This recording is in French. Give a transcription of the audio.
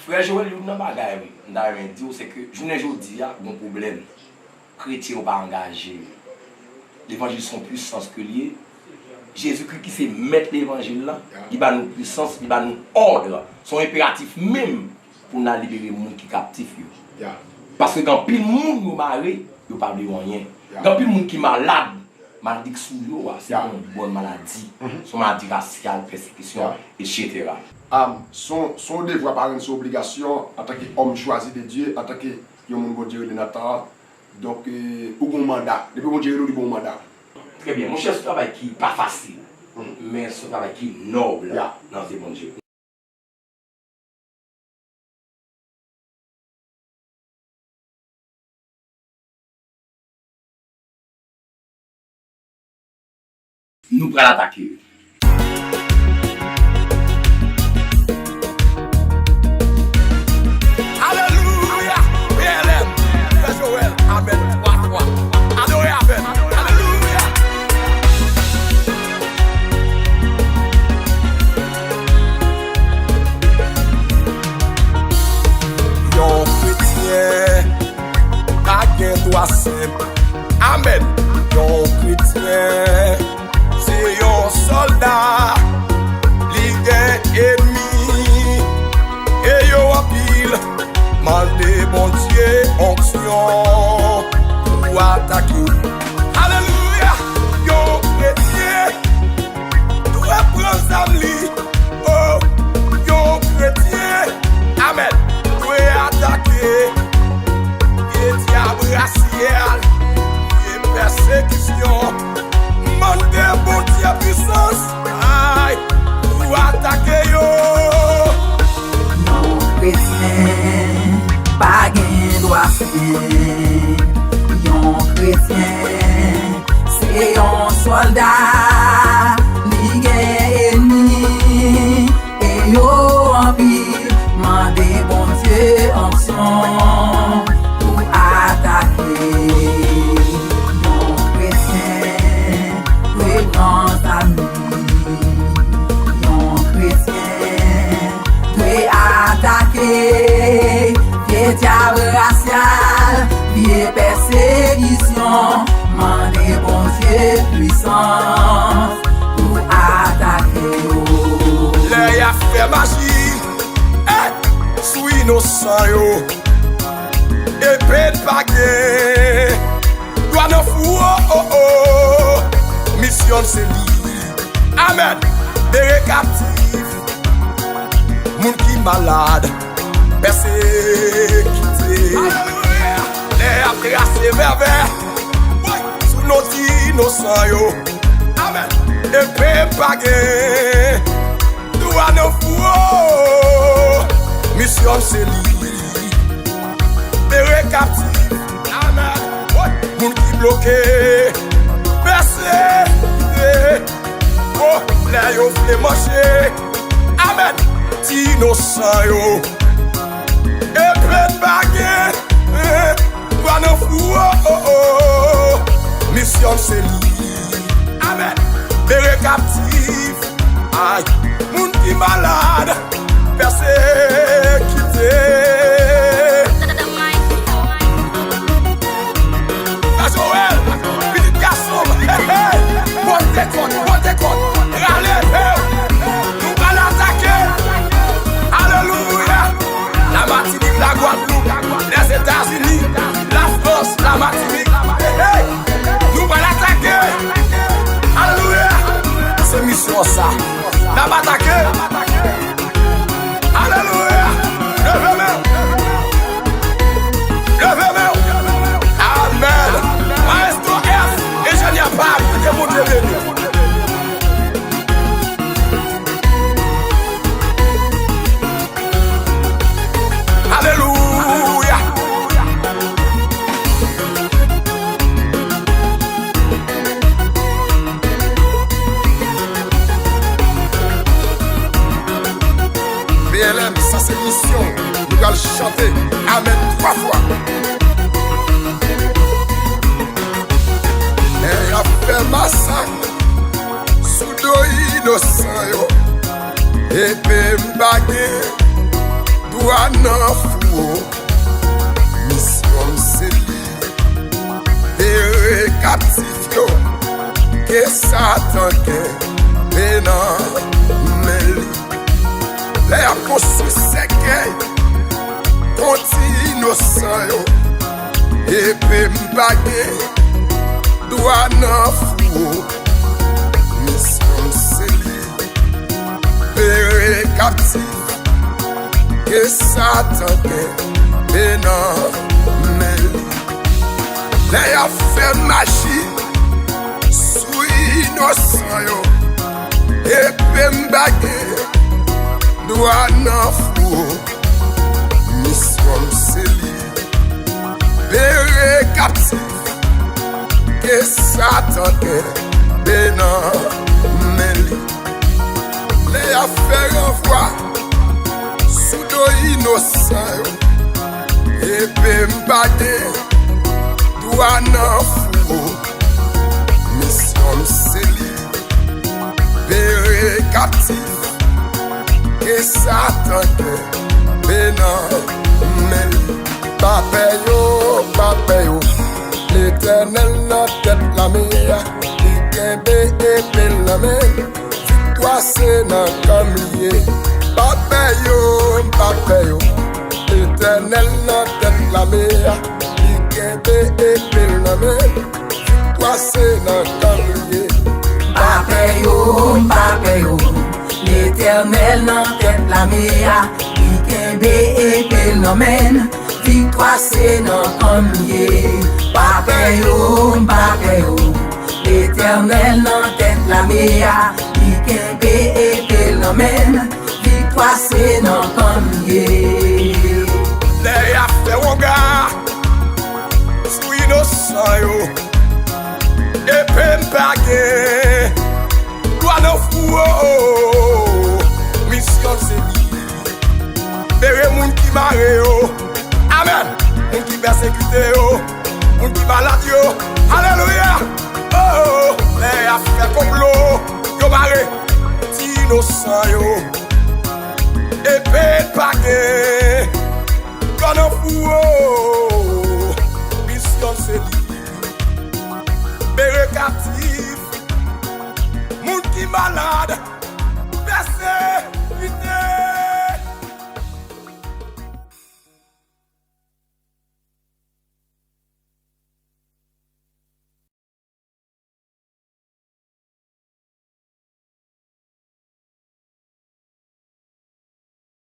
Frère Joël, il y a un bagage, c'est que je ne dis pas un problème. Chrétiens sont pas engagés. L'évangile sont plus sens que lié. Jésus-Christ qui sait mettre l'évangile là, il va nous puissance, il va nous ordre. Son impératif même pour nous libérer les gens qui sont captifs. Parce que quand pile monde nous marre, il pas de rien. Quand pile monde qui malade, maladie sous l'eau, c'est une bonne maladie. Son maladie raciale, persécution, etc. Son devoir par une obligation en tant qu'homme choisi de Dieu, en tant que bon Dieu de Nathan. Donc, au bon mandat. Depuis bon Dieu, le bon mandat. Très bien. Mon cher, ce travail qui n'est pas facile, mais ce travail qui est noble dans ce bon Dieu. Nous allons l'attaquer. Alléluia. PLM. Joël. Amen. Adoré. Amen. Alléluia. Yon chrétien, a gen droit simple. Amen. Yon chrétien, c'est yon soldat, li gen ennemi, et yo en pile, mande bon Dieu onction pour attaquer. Alléluia, yon chrétien, doit prendre sa li. Oh, yon chrétien, amen, doit attaquer. Et diable racial, et persécution. Mande bon Dieu puissance, aïe, pour attaquer yo. Non chrétien, pas gain droit simple. Yon chrétien, c'est un soldat, li gen ennemi, et yo en pile, mande bon Dieu onction pour attaquer. Dans ta nuit, yon chrétien doit attaquer, pied diable racial, pied persécution, mande bon Dieu puissance pour attaquer. Les a fait magie, sous innocent yo, épée de baguette, doit ne fou oh. Mission c'est lui, amen, des captifs, moun qui malade, persécuté, les a tracé vers sous nos innocents yo, amen, épée baguette, doit nous fou, mission c'est lui, des captifs, amen, moun qui bloqué. Oh, les yo vle manger. Amen. Ti innocent yo. Et plein de baguettes. Quoi non fou oh. Mission c'est lui. Amen. Des captifs. Aïe. Moun qui malade. Persécuté. Joël. Petit garçon. Bon déconne, Rale, nous allons attaquer. Alléluia. La Martinique, la Guadeloupe, les États-Unis, la France, la Martinique. Nous allons attaquer. Alléluia. C'est mission ça. Nous allons attaquer. Alléluia. Levez-moi. Amen. Maestro F, ingénieur Pab, démontrez-le. Alléluia. BLM, ça c'est mission. Nous allons chanter Amen 3 fois. Et a fait massacre sous dos innocent yo. Epe'w Dwa nan fou, mission seli. Pere captif yo, que Satan gen menl. Les a construit sekey, konti innocent yo. Epe'w, dwa nan fou, mission seli. Pere captif, que Satan gen menl. Les a fait magie sous innocent yo. Epe'w, dwa nan fou, mission seli. Pere captif, que Satan gen menl. Les a fait renvoi sous do innocent yo. Epe'w, dwa nan fou, mission seli. Pere captif, que Satan gen menl. Pape yo, l'Éternel nan tête la mer. Li kembe epel nan men, victoire c'est nan kam liye. Pape yo, l'Éternel nan tête la mer. Li kembe epel nan men, victoire c'est nan kam liye. Pape yo, l'Éternel nan tête la mer. Li kembe epel nan men, victoire c'est nan kam liye. Pape yo, l'Éternel nan tête la mer. Li kembe epel nan men, victoire c'est nan kam liye. Les a fait woga sous innocent yo. Epe'w, dwa nan fou, mission seli. Pere moun ki mare yo. Amen. Moun ki persécuté yo, moun ki malade yo. Alléluia. Oh, les a fait complot yo mare ti innocent yo. Epe'w,